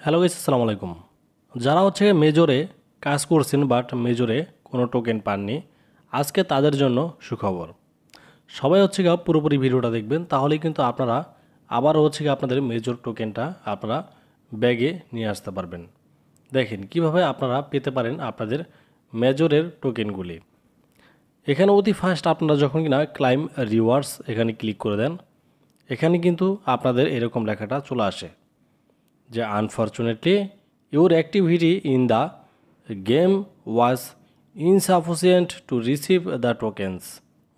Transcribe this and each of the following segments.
Hello guys, আসসালামু আলাইকুম। যারা মেজরে কাজ করছেন বাট মেজরে কোনো টোকেন পাননি, আজকে তাদের জন্য সুখবর। সবাই পুরোপুরি ভিডিওটা দেখবেন, তাহলেই কিন্তু আপনারা আবারও আপনাদের মেজর টোকেনটা আপনারা ব্যাগে নিয়ে আসতে পারবেন। দেখেন কিভাবে আপনারা পেতে পারেন আপনাদের মেজরের টোকেনগুলি। এখানে অতি ফার্স্ট আপনারা যখন কিনা ক্লাইম রিওয়ার্ডস এখানে ক্লিক করে দেন, এখানে কিন্তু আপনাদের এরকম লেখাটা চলে আসে যে unfortunately your activity in the game was insufficient to receive the tokens.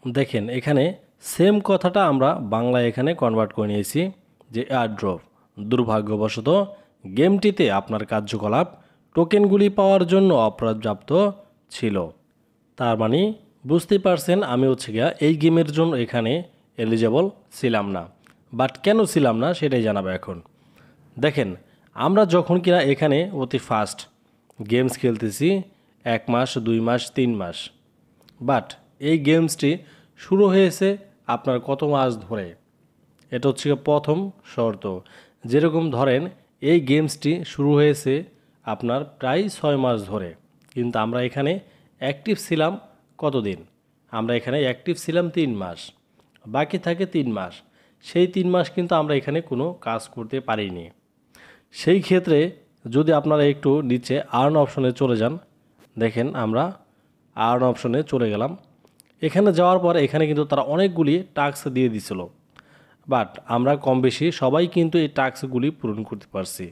দেখেন এখানে সেম কথাটা আমরা বাংলায় এখানে কনভার্ট করে নিয়েছি যে এয়ারড্রপ। দুর্ভাগ্যবশত গেমটিতে আপনার কার্যকলাপ টোকেনগুলি পাওয়ার জন্য অপর্যাপ্ত ছিল। তার মানে বুঝতেই পারছেন আমি এই গেমের জন্য এখানে এলিজেবল ছিলাম না। বাট কেন ছিলাম না সেটাই জানাবো এখন। দেখেন আমরা যখন কিনা এখানে অতি ফাস্ট গেমস খেলতেছি 1 মাস 2 মাস 3 মাস, বাট এই গেমসটি শুরু হয়েছে আপনার কত মাস ধরে, এটা প্রথম শর্ত। যেরকম ধরেন এই গেমসটি শুরু হয়েছে আপনার প্রায় 6 মাস ধরে, কিন্তু আমরা এখানে অ্যাক্টিভ ছিলাম কতদিন? আমরা এখানে অ্যাক্টিভ ছিলাম 3 মাস, বাকি থাকে 3 মাস। সেই 3 মাস কিন্তু আমরা এখানে কোনো কাজ করতে পারিনি। সেই ক্ষেত্রে যদি আপনারা একটু নিচে আর্ন অপশনে চলে যান, দেখেন আমরা আর্ন অপশনে চলে গেলাম। এখানে যাওয়ার পর এখানে কিন্তু তারা অনেকগুলি টাস্ক দিয়ে দিছিল, বাট আমরা কম বেশি সবাই কিন্তু এই টাস্কগুলি পূরণ করতে পারছি।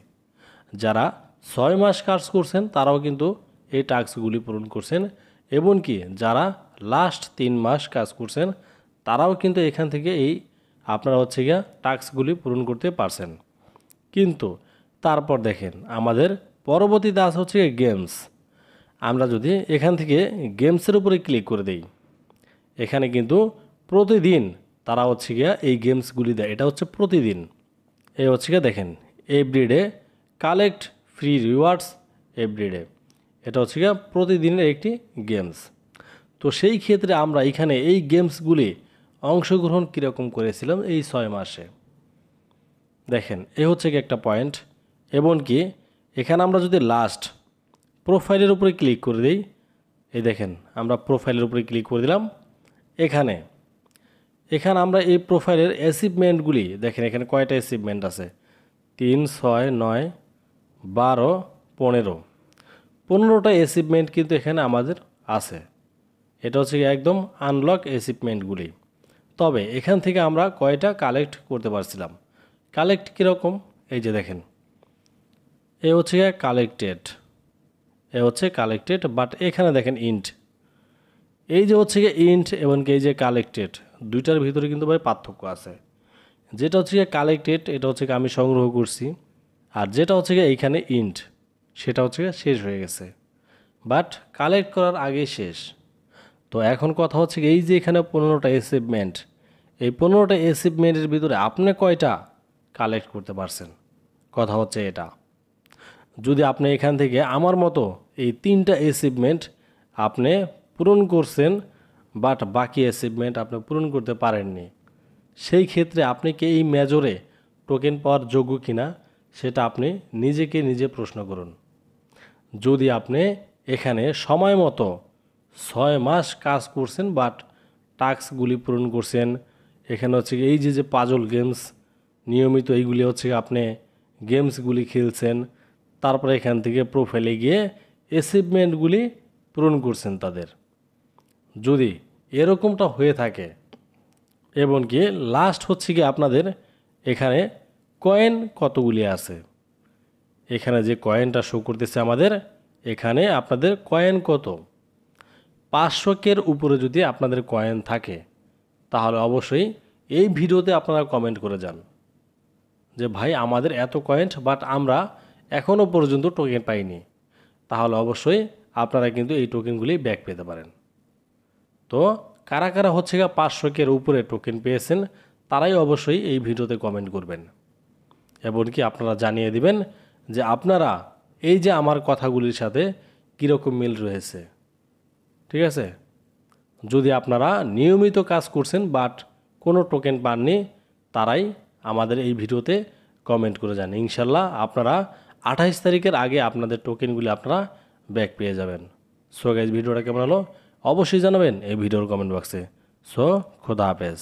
যারা 6 মাস কাজ করছেন তারাও কিন্তু এই টাস্কগুলি পূরণ করছেন, এমনকি যারা লাস্ট 3 মাস কাজ করছেন তারাও কিন্তু এখান থেকে এই আপনারা টাস্কগুলি পূরণ করতে পারছেন। কিন্তু তারপর দেখেন আমাদের পরবর্তী দাস গেমস। আমরা যদি এখান থেকে গেমসের উপরে ক্লিক করে দেই, এখানে কিন্তু প্রতিদিন তারা এই গেমসগুলি দেয়। এটা প্রতিদিন এই দেখেন everyday collect free rewards everyday. এটা প্রতিদিনের একটি গেমস। তো সেই ক্ষেত্রে আমরা এখানে এই গেমসগুলি অংশগ্রহণ কীরকম করেছিলাম এই 6 মাসে, দেখেন এ একটা পয়েন্ট। এমনকি এখানে আমরা যদি লাস্ট প্রোফাইলের উপরে ক্লিক করে দিই, এই দেখেন আমরা প্রোফাইলের উপরে ক্লিক করে দিলাম। এখানে আমরা এই প্রোফাইলের অ্যাচিভমেন্টগুলি দেখেন, এখানে কয়টা অ্যাচিভমেন্ট আছে? 3, 6, 9, 12, 15টা অ্যাচিভমেন্ট কিন্তু এখানে আমাদের আছে। এটা একদম আনলক অ্যাচিভমেন্টগুলি। তবে এখান থেকে আমরা কয়টা কালেক্ট করতে পারছিলাম? কালেক্ট কীরকম? এই যে দেখেন এ কালেক্টেড, কালেক্টেড, বাট এখানে দেখেন ইন্ট। এই যে ইন্ট এবং এই যে কালেক্টেড, দুইটার ভিতরে কিন্তু ভাই পার্থক্য আছে। যেটা কালেক্টেড এটা আমি সংগ্রহ করছি, আর যেটা এইখানে ইন্ট সেটা শেষ হয়ে গেছে, বাট কালেক্ট করার আগে শেষ। তো এখন কথা এই যে এখানে 15টা অ্যাচিভমেন্ট, এই 15টা অ্যাচিভমেন্টের ভিতরে আপনি কয়টা কালেক্ট করতে পারছেন? কথা এটা। যদি আপনি এখান থেকে আমার মতো এই 3টা অ্যাচিভমেন্ট আপনি পূরণ করছেন, বাট বাকি অ্যাচিভমেন্ট আপনি পূরণ করতে পারেননি, সেই ক্ষেত্রে আপনি কি এই মেজরে টোকেন পাওয়ার যোগ্য কিনা সেটা আপনি নিজেকে নিজে প্রশ্ন করুন। যদি আপনি এখানে সময় মতো 6 মাস কাজ করছেন বাট টাস্কগুলি পূরণ করছেন, এখানে এই যে পাজল গেমস নিয়মিত এইগুলি আপনি গেমসগুলি খেলছেন, তারপরে এখান থেকে প্রোফাইলে গিয়ে অ্যাচিভমেন্টগুলি পূরণ করছেন তাদের, যদি এরকমটা হয়ে থাকে, এমনকি লাস্ট আপনাদের এখানে কয়েন কতগুলি আছে, এখানে যে কয়েনটা শো করতেছে আমাদের, এখানে আপনাদের কয়েন কত? 500-এর উপরে যদি আপনাদের কয়েন থাকে তাহলে অবশ্যই এই ভিডিওতে আপনারা কমেন্ট করে যান যে ভাই আমাদের এত কয়েন বাট আমরা এখনও পর্যন্ত টোকেন পাইনি। তাহলে অবশ্যই আপনারা কিন্তু এই টোকেনগুলি ব্যাক পেতে পারেন। তো কারা কারা 500-এর উপরে টোকেন পেয়েছেন তারাই অবশ্যই এই ভিডিওতে কমেন্ট করবেন, এমনকি আপনারা জানিয়ে দিবেন যে আপনারা এই যে আমার কথাগুলির সাথে কীরকম মিল রয়েছে। ঠিক আছে? যদি আপনারা নিয়মিত কাজ করছেন বাট কোনো টোকেন পাননি, তারাই আমাদের এই ভিডিওতে কমেন্ট করে যান। ইনশাল্লাহ আপনারা 28 তারিখের আগে আপনাদের টোকেনগুলি আপনারা ব্যাক পেয়ে যাবেন। সো গাইজ ভিডিওটা কেমন হলো অবশ্যই জানাবেন এই ভিডিওর কমেন্ট বক্সে। সো খোদা হাফেজ।